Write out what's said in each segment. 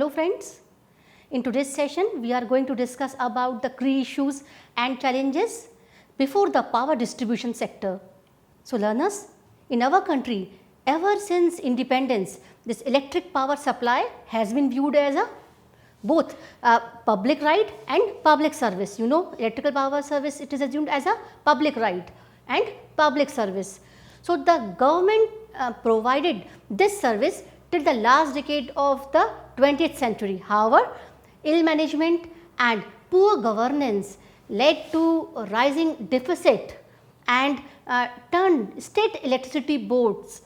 Hello friends, in today's session we are going to discuss about the key issues and challenges before the power distribution sector. So learners, in our country ever since independence this electric power supply has been viewed as a both public right and public service. You know, electrical power service, it is assumed as a public right and public service. So the government provided this service till the last decade of the 20th century. However, ill management and poor governance led to a rising deficit and turned state electricity boards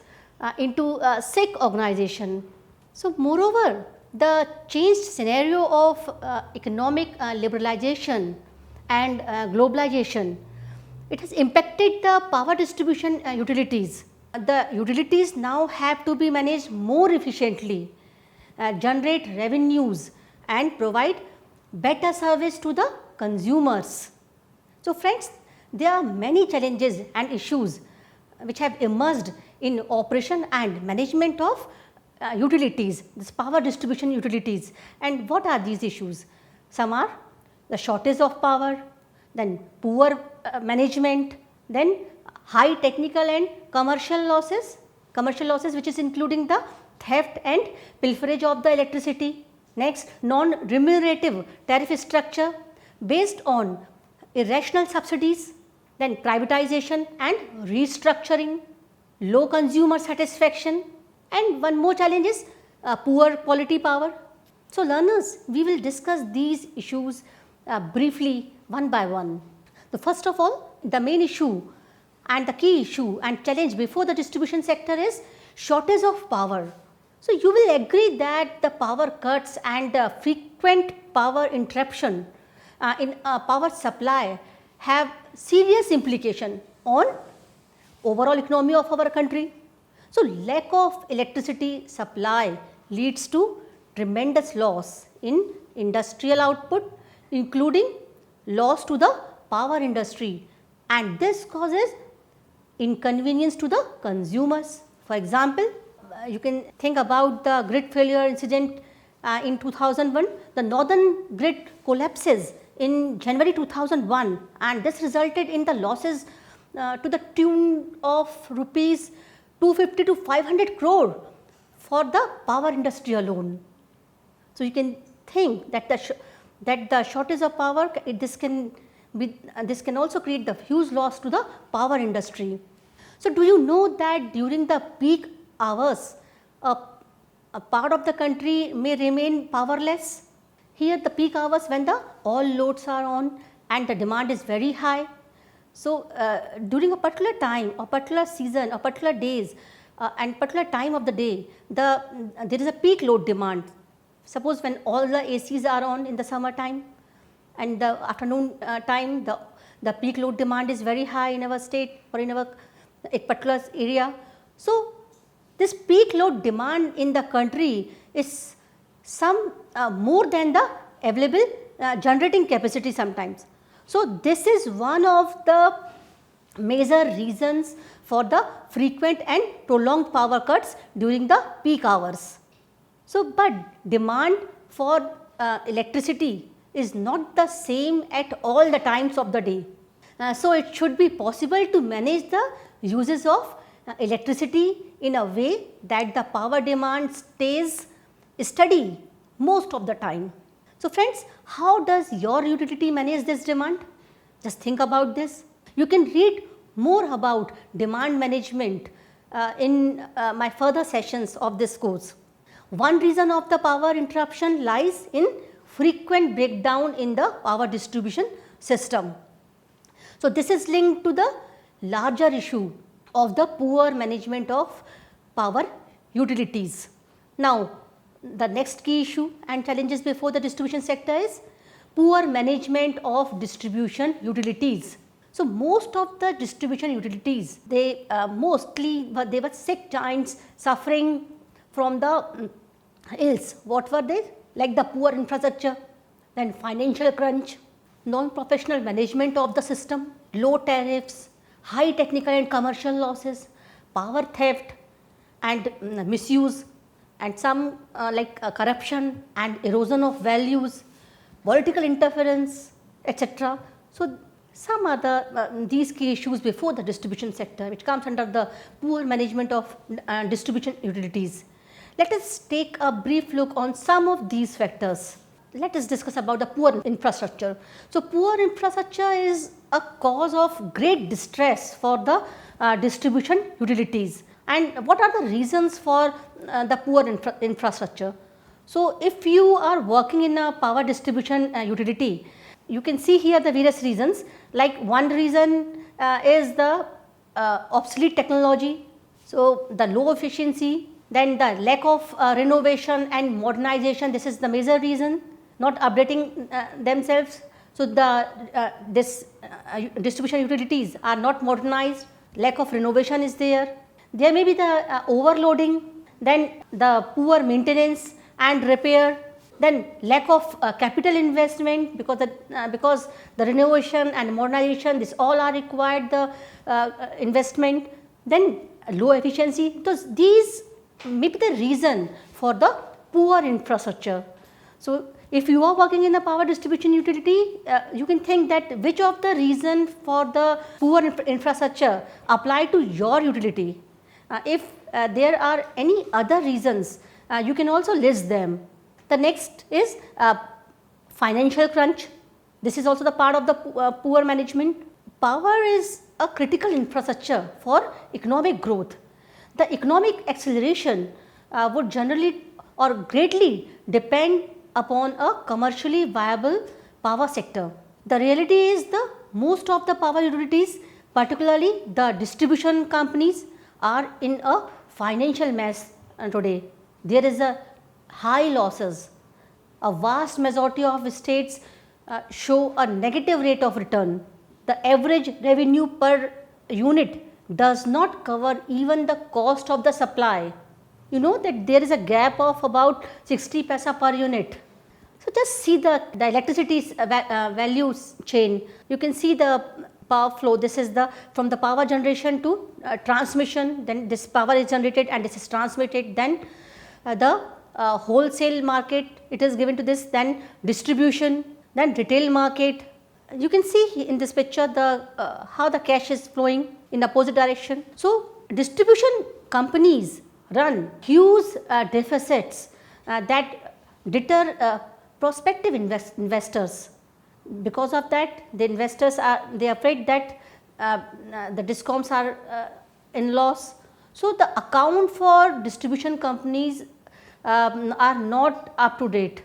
into a sick organization. So moreover, the changed scenario of economic liberalization and globalization, it has impacted the power distribution utilities. The utilities now have to be managed more efficiently, generate revenues and provide better service to the consumers. So friends, there are many challenges and issues which have emerged in operation and management of utilities, this power distribution utilities. And what are these issues? Some are the shortage of power, then poor management, then high technical and commercial losses which is including the theft and pilferage of the electricity. Next, non-remunerative tariff structure based on irrational subsidies, then privatization and restructuring, low consumer satisfaction, and one more challenge is poor quality power. So learners, we will discuss these issues briefly one by one. The first of all, the main issue and the key issue and challenge before the distribution sector is shortage of power. So you will agree that the power cuts and frequent power interruption in power supply have serious implication on overall economy of our country. So lack of electricity supply leads to tremendous loss in industrial output, including loss to the power industry, and this causes inconvenience to the consumers. For example, you can think about the grid failure incident in 2001. The northern grid collapses in January 2001 and this resulted in the losses to the tune of rupees 250 to 500 crore for the power industry alone. So you can think that the shortage of power, this can also create the huge loss to the power industry. So do you know that during the peak hours, a part of the country may remain powerless? Here the peak hours when all loads are on and the demand is very high. So during a particular time or particular season or particular days and particular time of the day, there is a peak load demand. Suppose when all the ACs are on in the summer time and the afternoon time, the peak load demand is very high in our state or in our particular area. So this peak load demand in the country is some more than the available generating capacity sometimes. So this is one of the major reasons for the frequent and prolonged power cuts during the peak hours. So but demand for electricity is not the same at all the times of the day. So it should be possible to manage the uses of electricity in a way that the power demand stays steady most of the time. So friends, how does your utility manage this demand? Just think about this. You can read more about demand management in my further sessions of this course. One reason of the power interruption lies in frequent breakdown in the power distribution system. So this is linked to the larger issue of the poor management of power utilities. Now the next key issue and challenges before the distribution sector is poor management of distribution utilities. So most of the distribution utilities, they were sick giants suffering from the ills. What were they? Like the poor infrastructure, then financial crunch, non-professional management of the system, low tariffs, high technical and commercial losses, power theft and misuse, and some like corruption and erosion of values, political interference, etc. So, some are these key issues before the distribution sector, which comes under the poor management of distribution utilities. Let us take a brief look on some of these factors. Let us discuss about the poor infrastructure. So, poor infrastructure is a cause of great distress for the distribution utilities. And what are the reasons for the poor infrastructure? So, if you are working in a power distribution utility, you can see here the various reasons. Like one reason is the obsolete technology, so the low efficiency, then the lack of renovation and modernization, this is the major reason, not updating themselves. So, the distribution utilities are not modernized, lack of renovation is there. There may be the overloading, then the poor maintenance and repair, then lack of capital investment, because the renovation and modernization, this all are required the investment, then low efficiency. So, these may be the reason for the poor infrastructure. So, if you are working in a power distribution utility, you can think that which of the reason for the poor infrastructure apply to your utility. If there are any other reasons, you can also list them. The next is financial crunch. This is also the part of the poor management. Power is a critical infrastructure for economic growth. The economic acceleration would generally or greatly depend upon a commercially viable power sector. The reality is the most of the power utilities, particularly the distribution companies, are in a financial mess today. There is a high losses. A vast majority of states show a negative rate of return. The average revenue per unit does not cover even the cost of the supply. You know that there is a gap of about 60 paisa per unit. So, just see the electricity values chain. You can see the power flow. This is the from the power generation to transmission, then this power is generated and this is transmitted, then the wholesale market, it is given to this, then distribution, then retail market. You can see in this picture the how the cash is flowing in opposite direction. So, distribution companies run huge deficits that deter prospective investors. Because of that, the investors are afraid that the discoms are in loss. So, the account for distribution companies are not up to date.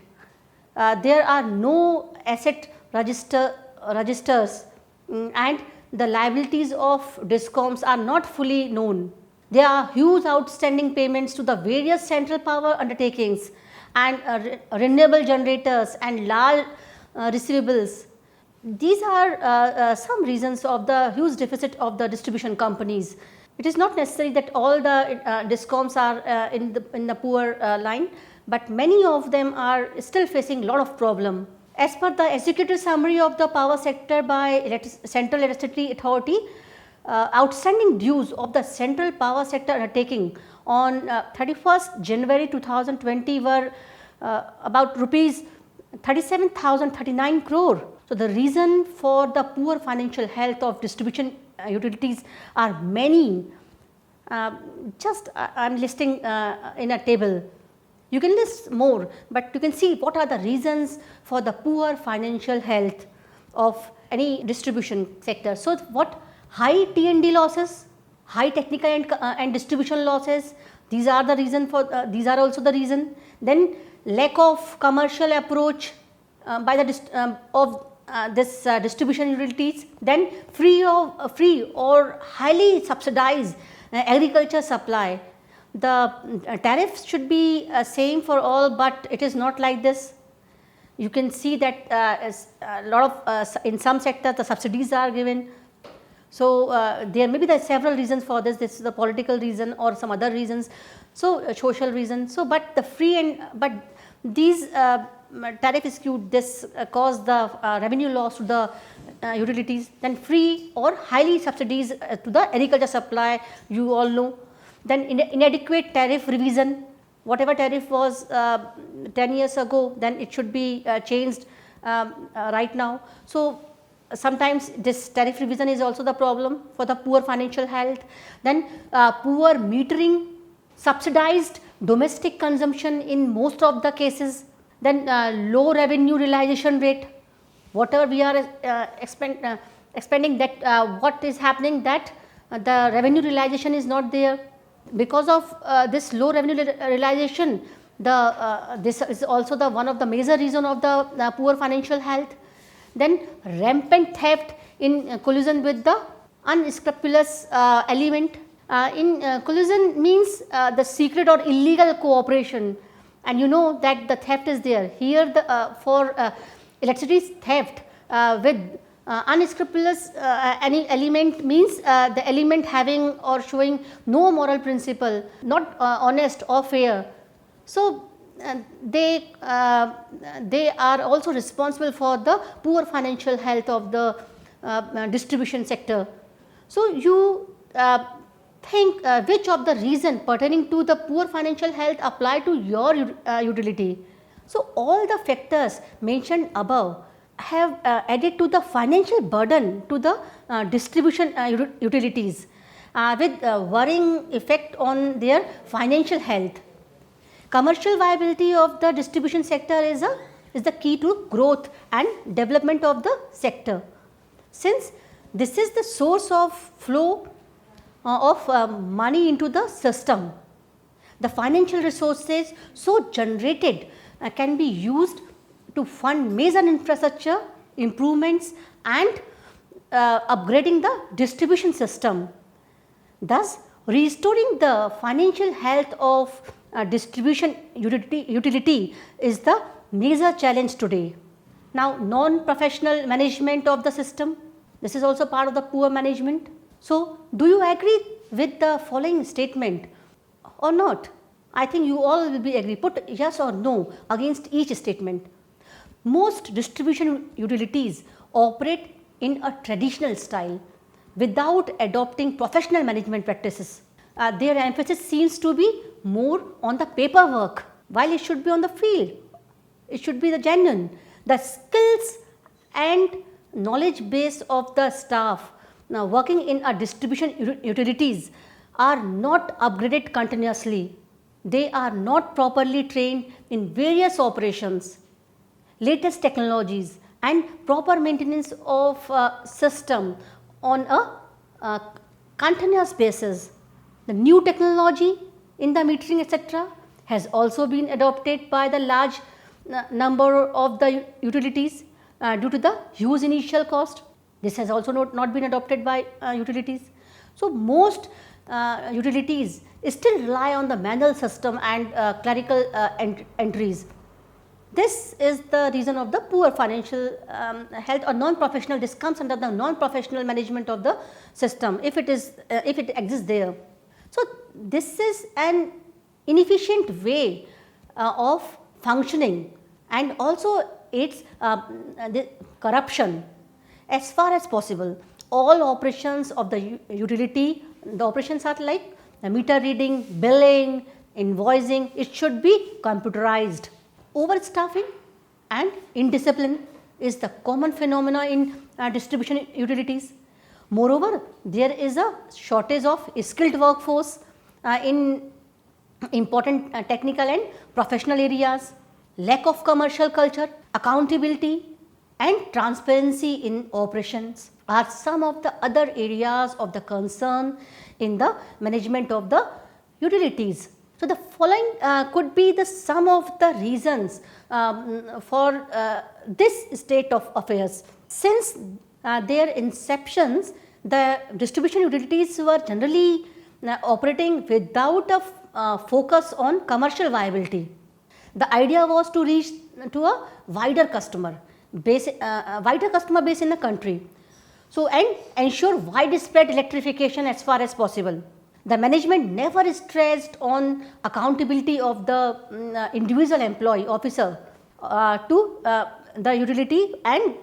There are no asset registers and the liabilities of discoms are not fully known. There are huge outstanding payments to the various central power undertakings and renewable generators and large receivables. These are some reasons of the huge deficit of the distribution companies. It is not necessary that all the discoms are in the poor line, but many of them are still facing lot of problem. As per the executive summary of the power sector by Central Electricity Authority, outstanding dues of the central power sector undertaking on 31st January 2020 were about rupees 37,039 crore. So, the reason for the poor financial health of distribution utilities are many. Just I am listing in a table. You can list more, but you can see what are the reasons for the poor financial health of any distribution sector. So, what high T&D losses, high technical and distribution losses, these are the reason for these are also the reason. Then lack of commercial approach by the distribution utilities, then free or highly subsidized agriculture supply. The tariffs should be same for all, but it is not like this. You can see that a lot of in some sectors the subsidies are given. So, there may be the several reasons for this. This is the political reason or some other reasons. So, social reason. So, but the but these tariff skewed, this caused the revenue loss to the utilities. Then free or highly subsidies to the agriculture supply, you all know. Then inadequate tariff revision. whatever tariff was 10 years ago, then it should be changed right now. So sometimes this tariff revision is also the problem for the poor financial health. Then poor metering, subsidized domestic consumption in most of the cases, then low revenue realization rate. Whatever we are expending, that what is happening, that the revenue realization is not there. Because of this low revenue realization, this is also the one of the major reason of the poor financial health. Then rampant theft in collusion with the unscrupulous element. In collusion means the secret or illegal cooperation, and you know that the theft is there. Here the for electricity theft with unscrupulous any element means the element having or showing no moral principle, not honest or fair. So they are also responsible for the poor financial health of the distribution sector. So you think which of the reason pertaining to the poor financial health apply to your utility. So all the factors mentioned above have added to the financial burden to the distribution utilities with worrying effect on their financial health. Commercial viability of the distribution sector is the key to growth and development of the sector. Since this is the source of flow of money into the system, the financial resources so generated can be used to fund major infrastructure improvements and upgrading the distribution system. Thus, restoring the financial health of distribution utility is the major challenge today. Now, non-professional management of the system, this is also part of the poor management. So, do you agree with the following statement or not? I think you all will be agree. Put yes or no against each statement. Most distribution utilities operate in a traditional style without adopting professional management practices. Their emphasis seems to be more on the paperwork, while it should be on the field. It should be the genuine. The skills and knowledge base of the staff now working in a distribution utilities are not upgraded continuously. They are not properly trained in various operations. Latest technologies and proper maintenance of system on a continuous basis. The new technology in the metering etc. has also been adopted by the large number of the utilities due to the huge initial cost. This has also not been adopted by utilities. So, most utilities still rely on the manual system and clerical entries. This is the reason of the poor financial health or non-professional. This comes under the non-professional management of the system if it exists there. So, this is an inefficient way of functioning, and also its the corruption. As far as possible, all operations of the utility, the operations are like the meter reading, billing, invoicing, it should be computerized. Overstaffing and indiscipline is the common phenomena in distribution utilities. Moreover, there is a shortage of skilled workforce in important technical and professional areas. Lack of commercial culture, accountability and transparency in operations are some of the other areas of the concern in the management of the utilities. So, the following could be the some of the reasons for this state of affairs. Since their inceptions, the distribution utilities were generally operating without a focus on commercial viability. The idea was to reach to a wider customer base in the country. So, and ensure widespread electrification as far as possible. The management never stressed on accountability of the individual employee officer to the utility and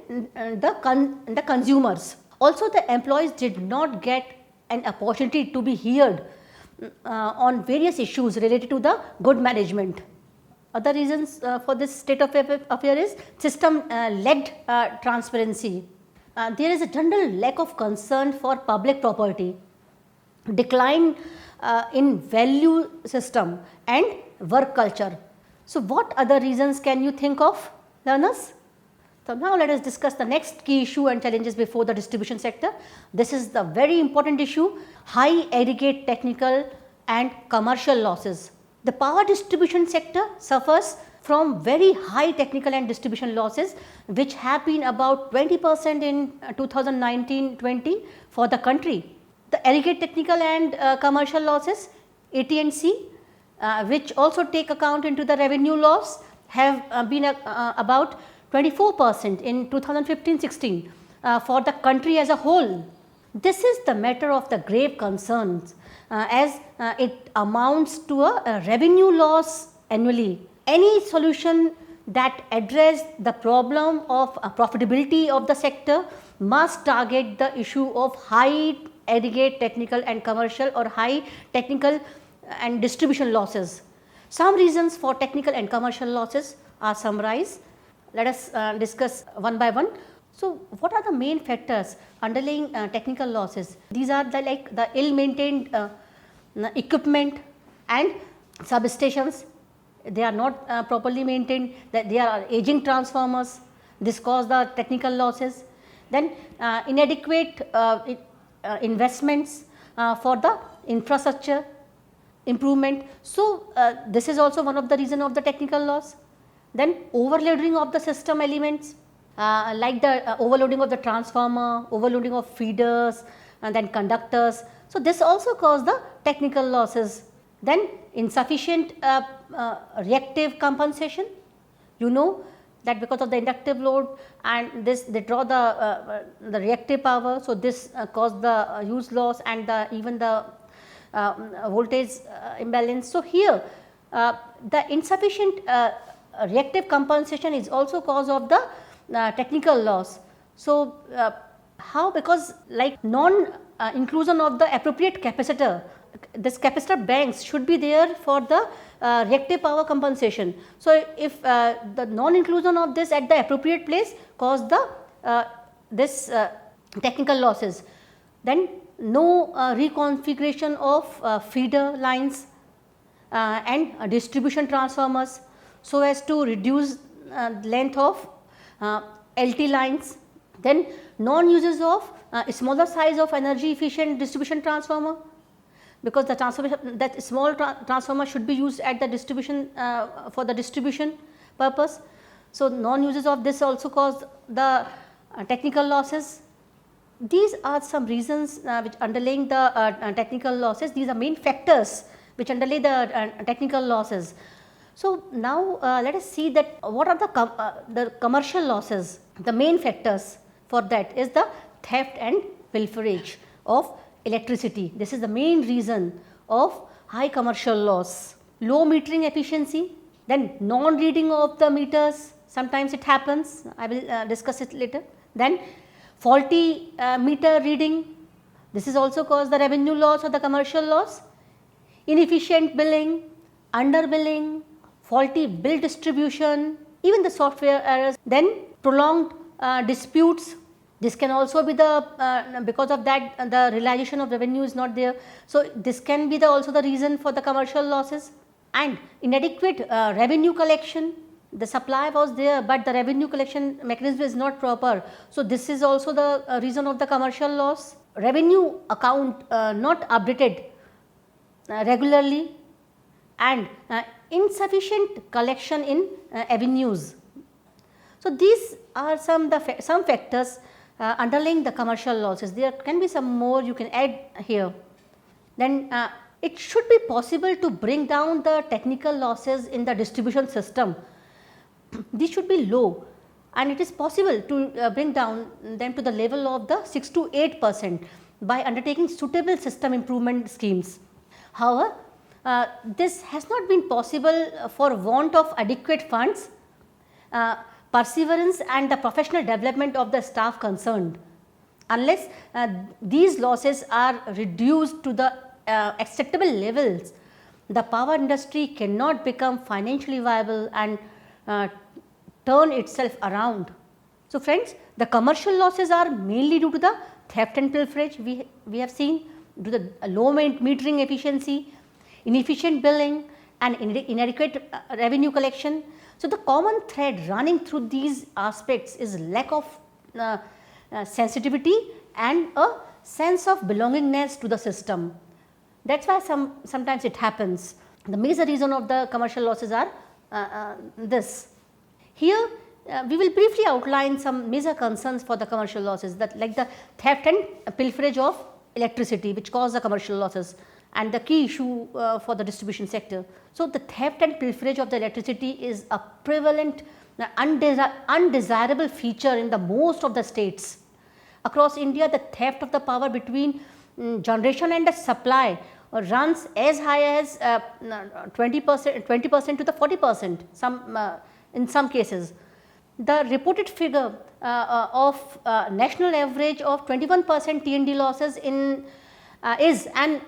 the consumers. Also, the employees did not get an opportunity to be heard on various issues related to the good management. Other reasons for this state of affair is system-led transparency. There is a general lack of concern for public property, decline in value system and work culture. So, what other reasons can you think of, learners? So, now let us discuss the next key issue and challenges before the distribution sector. This is the very important issue, high aggregate technical and commercial losses. The power distribution sector suffers from very high technical and distribution losses, which have been about 20% in 2019-20 for the country. The aggregate technical and commercial losses, AT&C, which also take account into the revenue loss, have been about 24% in 2015-16 for the country as a whole. This is the matter of the grave concerns as it amounts to a revenue loss annually. Any solution that address the problem of profitability of the sector must target the issue of high aggregate technical and commercial or high technical and distribution losses. Some reasons for technical and commercial losses are summarized. Let us discuss one by one. So, what are the main factors underlying technical losses? These are the ill maintained equipment and substations. They are not properly maintained, that they are aging transformers. This cause the technical losses. Then inadequate investments for the infrastructure improvement. So, this is also one of the reason of the technical loss. Then overloading of the system elements, like the overloading of the transformer, overloading of feeders and then conductors. So, this also cause the technical losses. Then insufficient reactive compensation. You know that because of the inductive load and this they draw the reactive power. So, this cause the use loss and even the voltage imbalance. So, here the insufficient reactive compensation is also cause of the technical loss. So, how? Because like non inclusion of the appropriate capacitor, this capacitor banks should be there for the reactive power compensation. So, if the non inclusion of this at the appropriate place cause the this technical losses, then no reconfiguration of feeder lines and distribution transformers, so as to reduce length of LT lines. Then non uses of smaller size of energy efficient distribution transformer, because the transformation that small transformer should be used at the distribution for the distribution purpose. So, non uses of this also cause the technical losses. These are some reasons which underlying the technical losses. These are main factors which underlay the technical losses. So, now let us see that what are the commercial losses. The main factors for that is the theft and pilferage of electricity. This is the main reason of high commercial loss. Low metering efficiency, then non reading of the meters, sometimes it happens, I will discuss it later. Then faulty meter reading, this is also cause the revenue loss or the commercial loss. Inefficient billing, under billing, faulty bill distribution, even the software errors. Then prolonged disputes, this can also be the because of that the realization of revenue is not there. So, this can be also the reason for the commercial losses. And inadequate revenue collection, the supply was there, but the revenue collection mechanism is not proper. So, this is also the reason of the commercial loss. Revenue account not updated regularly, and insufficient collection in avenues. So, these are some factors underlying the commercial losses. There can be some more you can add here. Then it should be possible to bring down the technical losses in the distribution system. These should be low, and it is possible to bring down them to the level of the 6 to 8% by undertaking suitable system improvement schemes. However, this has not been possible for want of adequate funds, perseverance and the professional development of the staff concerned. Unless these losses are reduced to the acceptable levels, the power industry cannot become financially viable and turn itself around. So friends, the commercial losses are mainly due to the theft and pilferage we have seen, due to the low metering efficiency, inefficient billing and inadequate revenue collection. So the common thread running through these aspects is lack of sensitivity and a sense of belongingness to the system. That is why sometimes it happens. The major reason of the commercial losses are this. Here we will briefly outline some major concerns for the commercial losses, that like the theft and pilferage of electricity, which cause the commercial losses, and the key issue for the distribution sector. So the theft and pilferage of the electricity is a prevalent undesirable feature in the most of the states. Across India, the theft of the power between generation and the supply runs as high as 20% to the 40% in some cases. The reported figure of national average of 21% T&D losses is an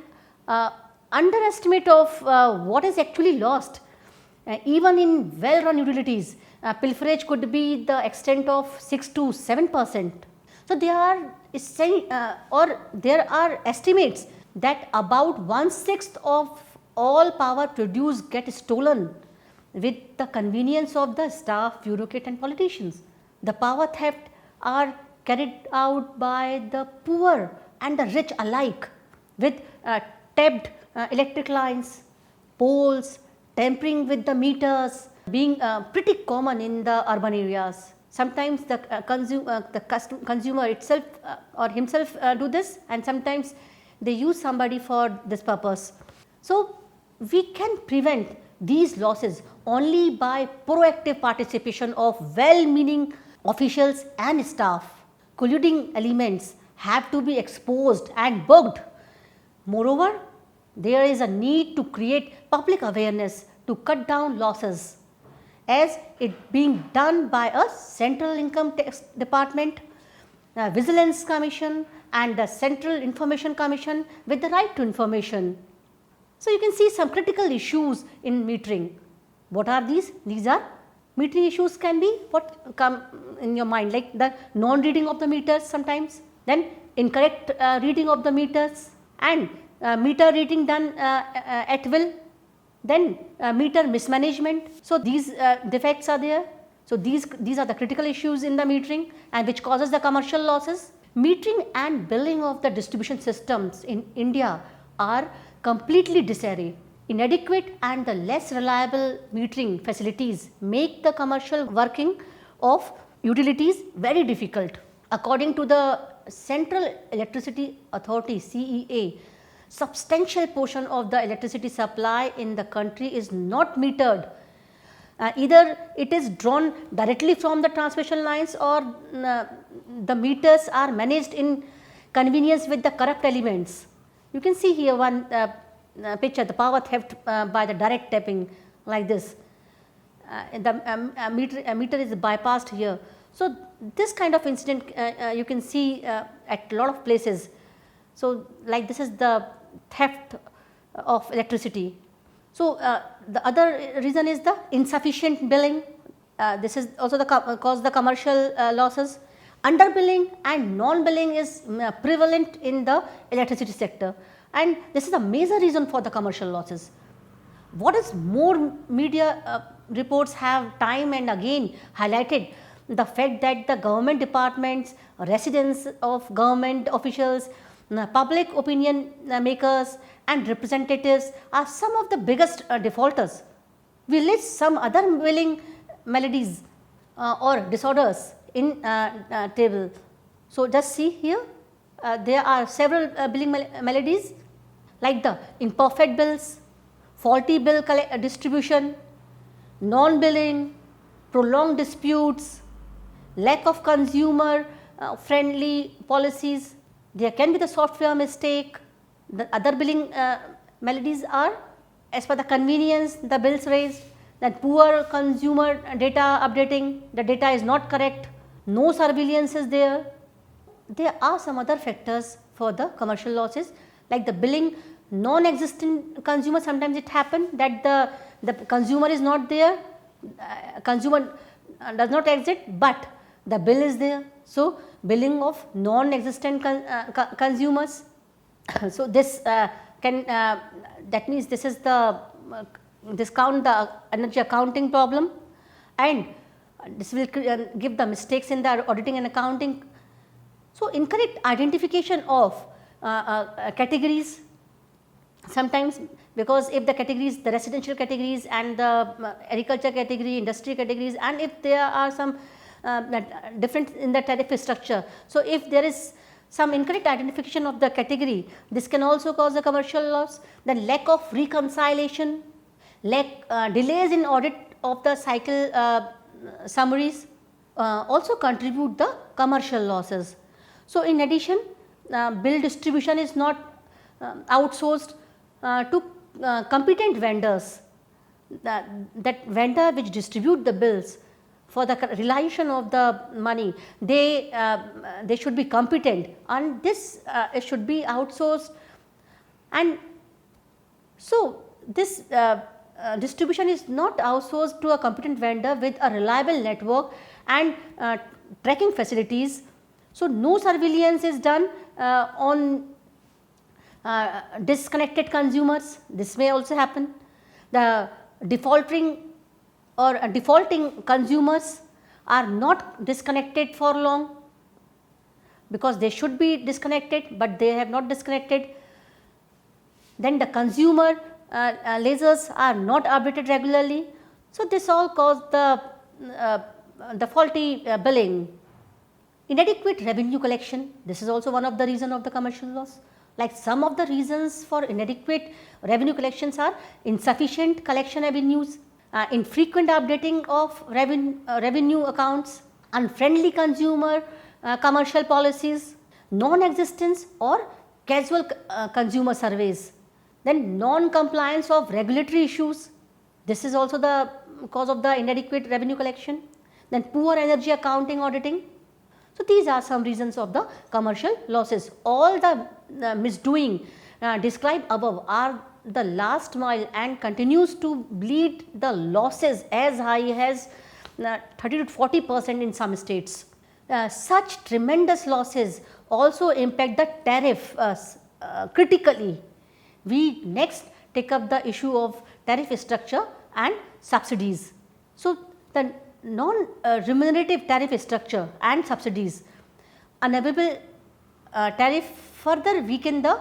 underestimate of what is actually lost. Even in well run utilities, pilferage could be the extent of 6 to 7%. So there are estimates that about 1/6 of all power produced get stolen with the convenience of the staff, bureaucrat and politicians. The power theft are carried out by the poor and the rich alike, with tapped electric lines, poles, tampering with the meters being pretty common in the urban areas. Sometimes the consumer itself or himself do this, and sometimes they use somebody for this purpose. So we can prevent these losses only by proactive participation of well-meaning officials and staff. Colluding elements have to be exposed and bugged. Moreover, there is a need to create public awareness to cut down losses, as it being done by a Central Income Tax Department, Vigilance Commission and the Central Information Commission with the right to information. So you can see some critical issues in metering. What are these? These are metering issues can be what come in your mind, like the non-reading of the meters sometimes, then incorrect reading of the meters, and meter reading done at will, then meter mismanagement. So these defects are there. So these are the critical issues in the metering and which causes the commercial losses. Metering and billing of the distribution systems in India are completely disarray. Inadequate and the less reliable metering facilities make the commercial working of utilities very difficult. According to the Central Electricity Authority (CEA), substantial portion of the electricity supply in the country is not metered. Either it is drawn directly from the transmission lines, or the meters are managed in convenience with the corrupt elements. You can see here one picture, the power theft by the direct tapping like this. The meter is bypassed here. So this kind of incident you can see at a lot of places. So like this is the theft of electricity. So the other reason is the insufficient billing. This is also the cause the commercial losses. Underbilling and non-billing is prevalent in the electricity sector, and this is a major reason for the commercial losses. What is more, media reports have time and again highlighted the fact that the government departments, residents of government officials, public opinion makers and representatives are some of the biggest defaulters. We list some other billing maladies or disorders in table. So just see here, there are several billing maladies like the imperfect bills, faulty bill distribution, non-billing, prolonged disputes, lack of consumer friendly policies. There can be the software mistake. The other billing maladies are, as per the convenience, the bills raised, that poor consumer data updating, the data is not correct, no surveillance is there. There are some other factors for the commercial losses, like the billing non-existent consumer, sometimes it happen that the consumer is not there, consumer does not exist, but the bill is there. So, billing of non-existent consumers. So, this can that means this is the discount the energy accounting problem, and this will give the mistakes in the auditing and accounting. So, incorrect identification of categories sometimes, because if the categories, the residential categories and the agriculture category, industry categories, and if there are some difference in the tariff structure. So, if there is some incorrect identification of the category, this can also cause a commercial loss. Then lack of reconciliation, delays in audit of the cycle summaries also contribute the commercial losses. So, in addition, bill distribution is not outsourced to competent vendors. That vendor which distribute the bills for the realization of the money, they should be competent, and this it should be outsourced. And so, this distribution is not outsourced to a competent vendor with a reliable network and tracking facilities. So, no surveillance is done on disconnected consumers. This may also happen. The defaulting consumers are not disconnected for long, because they should be disconnected, but they have not disconnected. Then the consumer ledgers are not updated regularly. So, this all caused the faulty billing. Inadequate revenue collection, this is also one of the reason of the commercial loss. Like some of the reasons for inadequate revenue collections are insufficient collection avenues, infrequent updating of revenue accounts, unfriendly consumer commercial policies, non-existence or casual consumer surveys, then non-compliance of regulatory issues. This is also the cause of the inadequate revenue collection. Then poor energy accounting auditing. So, these are some reasons of the commercial losses. All the misdoing described above are the last mile and continues to bleed the losses as high as 30 to 40% in some states. Such tremendous losses also impact the tariff critically. We next take up the issue of tariff structure and subsidies. So, the non-remunerative tariff structure and subsidies, unavailable tariff further weaken the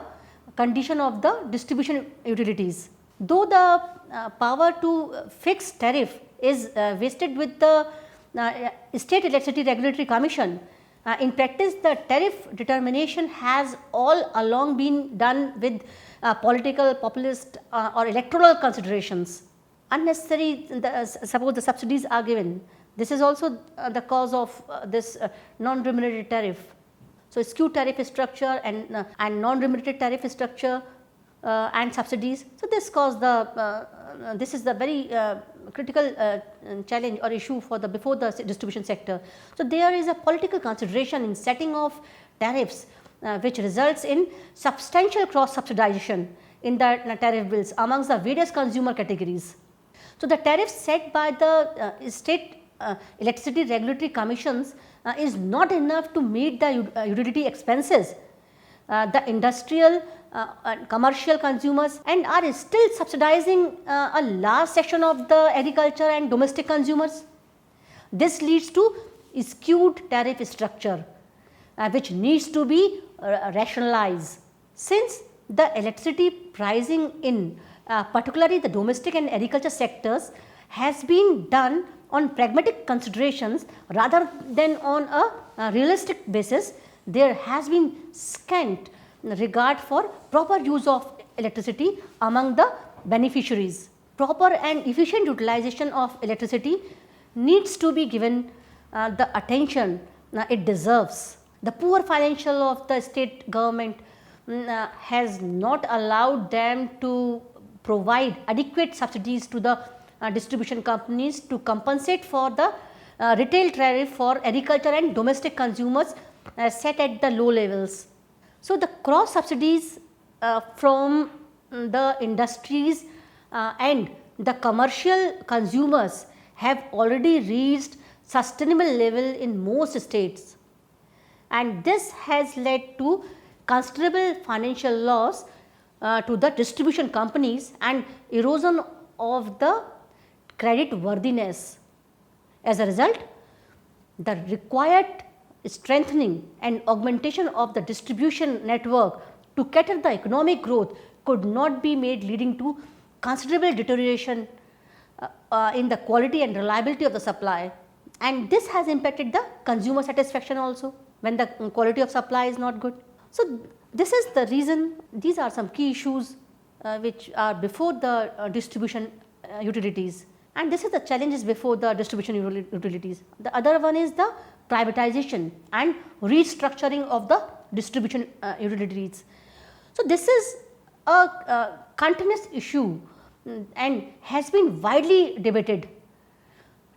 condition of the distribution utilities. Though the power to fix tariff is vested with the State Electricity Regulatory Commission, in practice the tariff determination has all along been done with political, populist or electoral considerations. Unnecessary, suppose the subsidies are given, this is also the cause of this non-remunerated tariff. So, skewed tariff structure and non-remunerated tariff structure and subsidies. So, this cause the this is the very critical challenge or issue for the before the distribution sector. So, there is a political consideration in setting of tariffs which results in substantial cross subsidization in the tariff bills amongst the various consumer categories. So, the tariffs set by the state electricity regulatory commissions is not enough to meet the utility expenses, the industrial commercial consumers, and are still subsidizing a large section of the agriculture and domestic consumers. This leads to skewed tariff structure which needs to be rationalized, since the electricity pricing in particularly the domestic and agriculture sectors has been done on pragmatic considerations rather than on a realistic basis. There has been scant regard for proper use of electricity among the beneficiaries. Proper and efficient utilization of electricity needs to be given the attention it deserves. The poor financial of the state government has not allowed them to provide adequate subsidies to the distribution companies to compensate for the retail tariff for agriculture and domestic consumers set at the low levels. So, the cross subsidies from the industries and the commercial consumers have already reached sustainable level in most states, and this has led to considerable financial loss to the distribution companies and erosion of the credit worthiness. As a result, the required strengthening and augmentation of the distribution network to cater the economic growth could not be made, leading to considerable deterioration in the quality and reliability of the supply, and this has impacted the consumer satisfaction also when the quality of supply is not good. So, this is the reason, these are some key issues which are before the distribution utilities, and this is the challenges before the distribution utilities. The other one is the privatization and restructuring of the distribution utilities. So, this is a continuous issue and has been widely debated.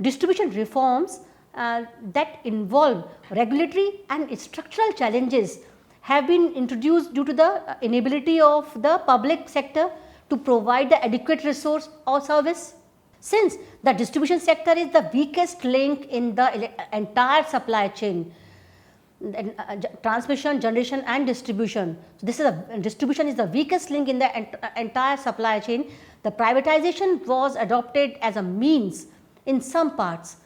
Distribution reforms that involve regulatory and structural challenges have been introduced due to the inability of the public sector to provide the adequate resource or service. Since the distribution sector is the weakest link in the entire supply chain, transmission, generation and distribution. So, this is distribution is the weakest link in the entire supply chain. The privatization was adopted as a means in some parts,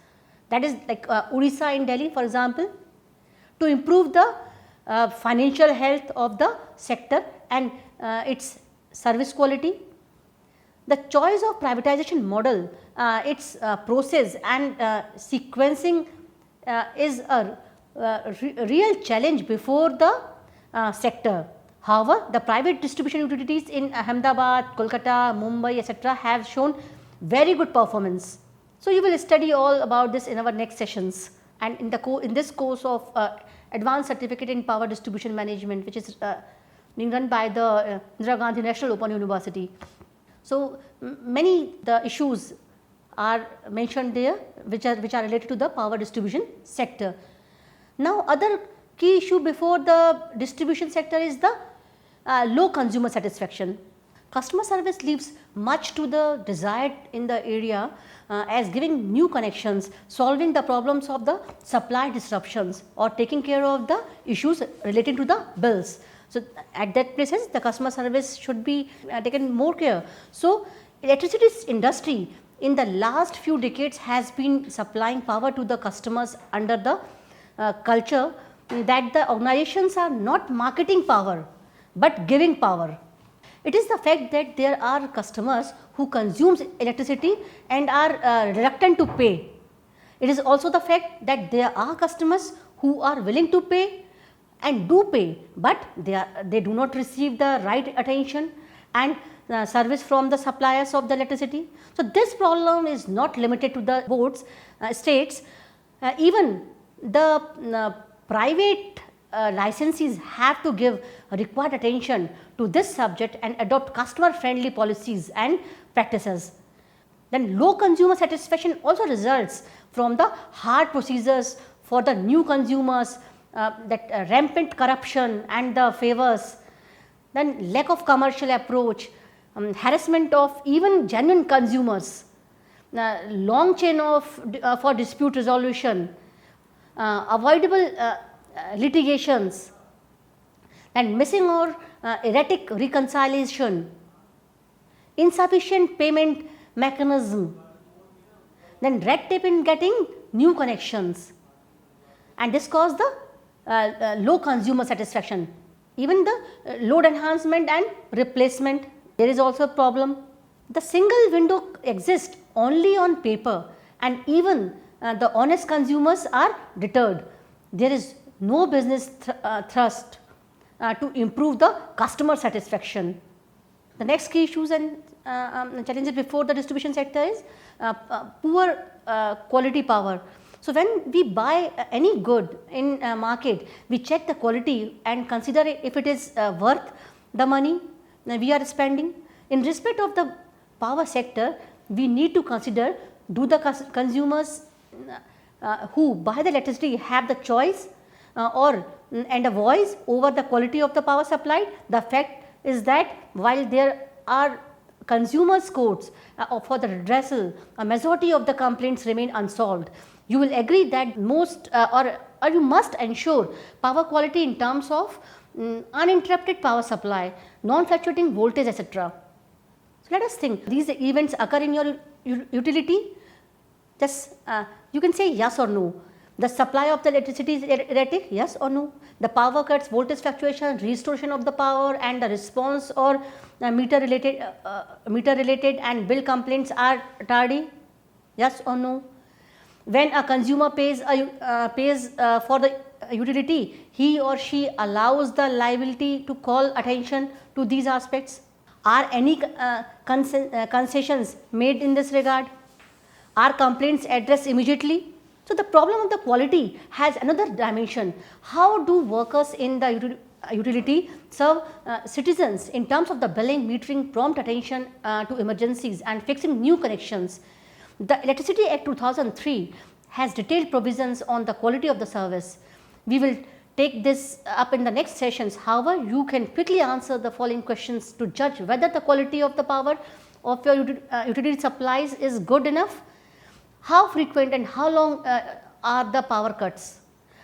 that is like Odisha in Delhi for example, to improve the financial health of the sector and its service quality. The choice of privatization model, its process and sequencing is a real challenge before the sector. However, the private distribution utilities in Ahmedabad, Kolkata, Mumbai etc. have shown very good performance. So, you will study all about this in our next sessions, and in this course of Advanced Certificate in Power Distribution Management, which is being run by the Indira Gandhi National Open University. So, many the issues are mentioned there which are related to the power distribution sector. Now, other key issue before the distribution sector is the low consumer satisfaction. Customer service leaves much to the desired in the area as giving new connections, solving the problems of the supply disruptions or taking care of the issues relating to the bills. So, at that places the customer service should be taken more care. So, electricity industry in the last few decades has been supplying power to the customers under the culture that the organizations are not marketing power, but giving power. It is the fact that there are customers who consumes electricity and are reluctant to pay. It is also the fact that there are customers who are willing to pay and do pay, but they do not receive the right attention and service from the suppliers of the electricity. So, this problem is not limited to the boards, states, even the private licensees have to give required attention to this subject and adopt customer friendly policies and practices. Then low consumer satisfaction also results from the hard procedures for the new consumers, that rampant corruption and the favors, then lack of commercial approach, harassment of even genuine consumers, long chain of for dispute resolution, avoidable litigations, and missing or erratic reconciliation, insufficient payment mechanism, then red tape in getting new connections, and this caused the low consumer satisfaction. Even the load enhancement and replacement, there is also a problem. The single window exists only on paper, and even the honest consumers are deterred. There is no business thrust to improve the customer satisfaction. The next key issues and challenges before the distribution sector is poor quality power. So, when we buy any good in market, we check the quality and consider if it is worth the money we are spending. In respect of the power sector, we need to consider, do the consumers who buy the electricity have the choice and a voice over the quality of the power supplied. The fact is that while there are consumers courts for the redressal, a majority of the complaints remain unsolved. You will agree that most or you must ensure power quality in terms of uninterrupted power supply, non-fluctuating voltage, etc. So, let us think, these events occur in your utility. Just you can say yes or no. The supply of the electricity is erratic, yes or no. The power cuts, voltage fluctuation, restoration of the power, and the response or meter related and bill complaints are tardy, yes or no. When a consumer pays for the utility, he or she allows the liability to call attention to these aspects. Are any concessions made in this regard? Are complaints addressed immediately? So, the problem of the quality has another dimension. How do workers in the utility serve citizens in terms of the billing, metering, prompt attention to emergencies and fixing new connections? The Electricity Act 2003 has detailed provisions on the quality of the service. We will take this up in the next sessions. However, you can quickly answer the following questions to judge whether the quality of the power of your utility supplies is good enough. How frequent and how long are the power cuts?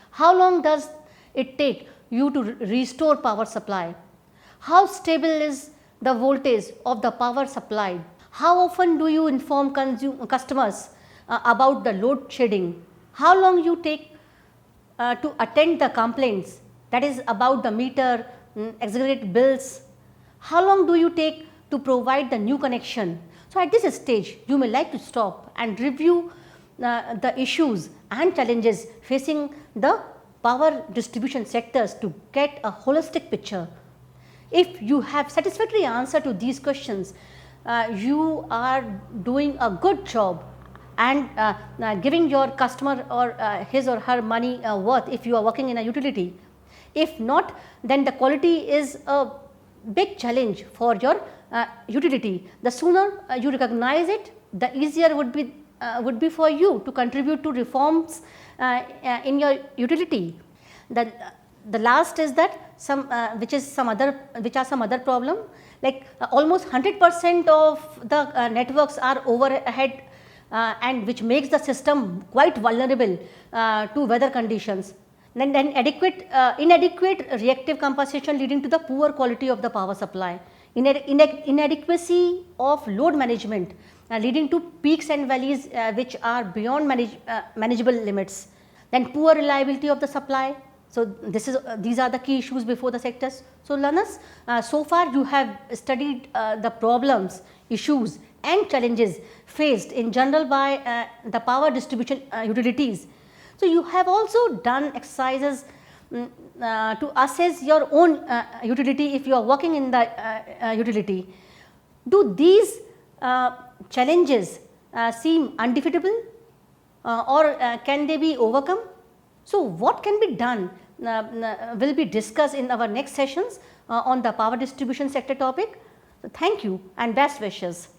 How long does it take you to restore power supply? How stable is the voltage of the power supplied? How often do you inform customers about the load shedding? How long you take to attend the complaints, that is about the meter, exaggerate bills? How long do you take to provide the new connection? So, at this stage you may like to stop and review the issues and challenges facing the power distribution sectors to get a holistic picture. If you have satisfactory answer to these questions, you are doing a good job and giving your customer or his or her money worth if you are working in a utility. If not, then the quality is a big challenge for your utility. The sooner you recognize it, the easier would be for you to contribute to reforms in your utility. The last is that which are some other problem, like almost 100% of the networks are overhead and which makes the system quite vulnerable to weather conditions. Then inadequate reactive compensation leading to the poor quality of the power supply. Inadequacy of load management leading to peaks and valleys which are beyond manageable limits. Then poor reliability of the supply. So, these are the key issues before the sectors. So, learners, so far you have studied the problems, issues and challenges faced in general by the power distribution utilities. So, you have also done exercises to assess your own utility if you are working in the utility. Do these challenges seem undefeatable or can they be overcome? So, what can be done will be discussed in our next sessions on the power distribution sector topic. So, thank you and best wishes.